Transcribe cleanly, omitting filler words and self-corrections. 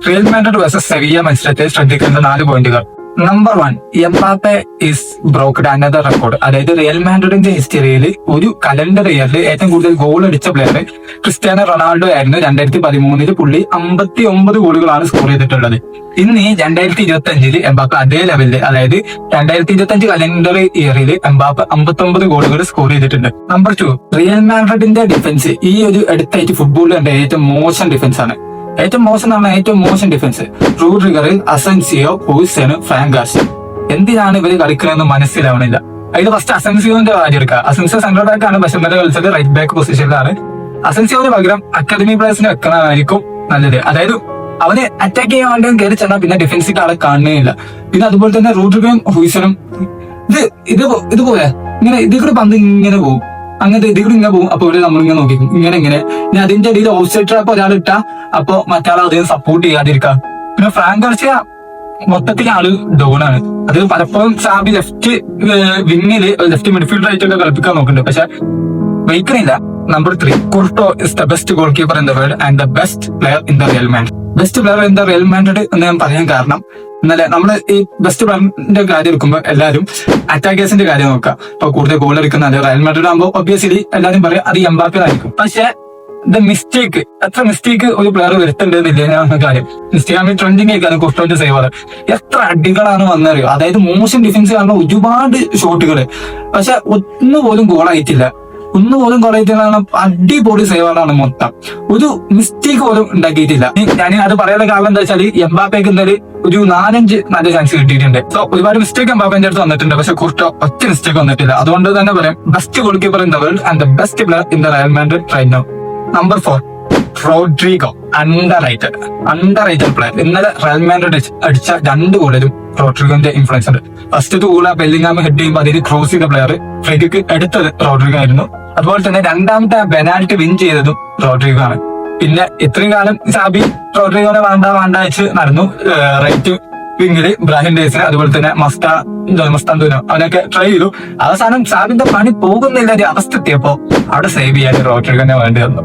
Real Madrid versus Sevilla മത്സരത്തിൽ ശ്രദ്ധിക്കേണ്ട 4 പോയിന്റുകൾ. Number 1, Mbappe is broke another record. അതായത് റിയൽ മാഡ്രിഡിന്റെ ഹിസ്റ്ററിയിൽ ഒരു കലണ്ടർ ഇയറിൽ ഏറ്റവും കൂടുതൽ ഗോൾ അടിച്ച പ്ലെയർ ക്രിസ്ത്യാനോ റൊണാൾഡോ ആയിരുന്നു. 2013 പുള്ളി 59 ഗോളുകളാണ് സ്കോർ ചെയ്തിട്ടുള്ളത്. ഇന്ന് 2025 എംബാപ്പെ അതേ ലെവലിൽ, അതായത് 2025 കലണ്ടർ ഇയറിൽ എംബാപ്പെ 59 ഗോളുകൾ സ്കോർ ചെയ്തിട്ടുണ്ട്. നമ്പർ 2, റിയൽ മാഡ്രിഡിന്റെ ഡിഫൻസ് ഈ ഒരു അടുത്തായിട്ട് ഫുട്ബോളിൽ കണ്ട ഏറ്റവും മോശം ഡിഫൻസ് ആണ്. ഏറ്റവും മോശം ഡിഫൻസ് റൂഡ്രിഗർ, അസൻസിയോ, ഹൂസൻ, ഫ്രാങ്കാസ്. എന്തിനാണ് ഇവര് കളിക്കണമെന്ന് മനസ്സിലാവണില്ല. അതിൽ ഫസ്റ്റ് അസൻസിയോന്റെ കാര്യം എടുക്കുക. അസൻസിയോ സെൻട്രൽ ബാക്ക് ആണ്, പക്ഷെ ഇന്നലെ കളിച്ചത് റൈറ്റ് ബാക്ക് പൊസിഷനിലാണ്. അസൻസിയോന് പകരം അക്കാദമി പ്ലേയേഴ്സിനെ വെക്കണമായിരിക്കും നല്ലത്. അതായത് അവന് അറ്റാക്ക് ചെയ്യാൻ വേണ്ടി കയറി ചെന്നാൽ പിന്നെ ഡിഫൻസിന്റെ ആളെ കാണുകയില്ല. പിന്നെ അതുപോലെ തന്നെ റൂഡ്രിഗറും ഹൂസനും ഇതുപോലെ ഇങ്ങനെ ഇതിൽ കൂടെ പന്ത് ഇങ്ങനെ പോകും, അങ്ങനത്തെ ഇതിൽ കൂടെ ഇങ്ങനെ പോകും. അപ്പൊ ഇവിടെ നമ്മളിങ്ങനെ നോക്കിക്കും ഇങ്ങനെ ഇനി അതിന്റെ ഇടയിൽ ഓഫ് സൈഡ് ട്രാപ്പ് ഒരാൾ ഇട്ടാ അപ്പൊ മറ്റാൾ അതിന് സപ്പോർട്ട് ചെയ്യാതിരിക്കാം. പിന്നെ ഫ്രാങ്ക് ഗാർസിയ മൊത്തത്തിൽ ആള് ഡൗണാണ്. അത് പലപ്പോഴും സാബി ലെഫ്റ്റ് വിങ്ങില് ലെഫ്റ്റ് മിഡ്ഫീൽഡർ ആയിട്ടൊക്കെ കളിപ്പിക്കാൻ നോക്കുന്നുണ്ട്, പക്ഷെ വഹിക്കണില്ല. Number 3, Courtois is the best goal keeper in the world and the best player in the real Madrid. Best player in the real Madrid എന്ന് ഞാൻ പറയാൻ കാരണം ഇന്നലെ നമ്മള് ഈ ബെസ്റ്റ് പ്ലെയറിന്റെ കാര്യം എടുക്കുമ്പോൾ എല്ലാവരും അറ്റാക്കേഴ്സിന്റെ കാര്യം നോക്കാം. ഇപ്പൊ കൂടുതൽ ഗോൾ എടുക്കുന്ന റയൽ മാഡ്രിഡ് ആകുമ്പോൾ ഒബ്വിയസ്ലി എല്ലാവരും പറയും അത് എംബാപ്പെ ആയിരിക്കും. പക്ഷെ എത്ര മിസ്റ്റേക്ക് ഒരു പ്ലെയർ വരുത്തേണ്ടതില്ല കാര്യം. ഇൻസ്റ്റാഗ്രാമിൽ ട്രെൻഡിങ് ആയിക്കാണ് കുർട്ടോന്റെ സേവർ. എത്ര അടികളാണ് വന്നറിയോ. അതായത് മോശം ഡിഫൻസ് കാരണം ഒരുപാട് ഷോട്ടുകള്, പക്ഷെ ഒന്നുപോലും ഗോളായിട്ടില്ല. അടിപൊളി സേവറാണ് മൊത്തം. ഒരു മിസ്റ്റേക്ക് പോലും ഉണ്ടാക്കിയിട്ടില്ല. ഞാൻ അത് പറയാനുള്ള കാരണം എന്താ വെച്ചാൽ എംബാപ്പയ്ക്ക് ഇന്നലെ ഒരു 4-5 നല്ല ചാൻസ് കിട്ടിയിട്ടുണ്ട്. സോ ഒരുപാട് മിസ്റ്റേക്ക് എംബാപ്പേന്റെ അടുത്ത് വന്നിട്ടുണ്ട്, പക്ഷെ കുർട്ടോ ഒറ്റ മിസ്റ്റേക്ക് വന്നിട്ടില്ല. അതുകൊണ്ട് തന്നെ പറയാം best goal keeper in the world and the best player in the real Madrid right now. Number 4, Rodrigo. Underrated player. ഇന്നലെ റയൽ മാഡ്രിഡ് അടിച്ച 2 ഗോളിലും റോഡ്രിഗോന്റെ ഇൻഫ്ലുവൻസ് ഉണ്ട്. ഫസ്റ്റ് ഗോൾ ബെല്ലിംഗാം ഹെഡ് ചെയ്യുമ്പോൾ അതിന് ക്രോസ് ചെയ്ത പ്ലെയർ ഫ്രീ കിക്ക് എടുത്തത് Rodrigo ആയിരുന്നു. അതുപോലെ തന്നെ രണ്ടാമത്തെ പെനാൽറ്റി വിൻ ചെയ്തതും റോഡ്രിഗോ ആണ്. പിന്നെ ഇത്രയും കാലം സാബി റോഡ്രിഗോനെ വേണ്ട വെച്ച് നടന്നു. റൈറ്റ് വിങ്ങില് ബ്രാഹിം ഡേസിന്, അതുപോലെ തന്നെ മസ്താന്തൂനോ അവനൊക്കെ ട്രൈ ചെയ്തു. അവസാനം സാബിന്റെ പണി പോകുന്നില്ല ഒരു അവസ്ഥ എത്തിയപ്പോ അവിടെ സേവ് ചെയ്യാൻ റോഡ്രിഗോനെ വേണ്ടി വന്നു.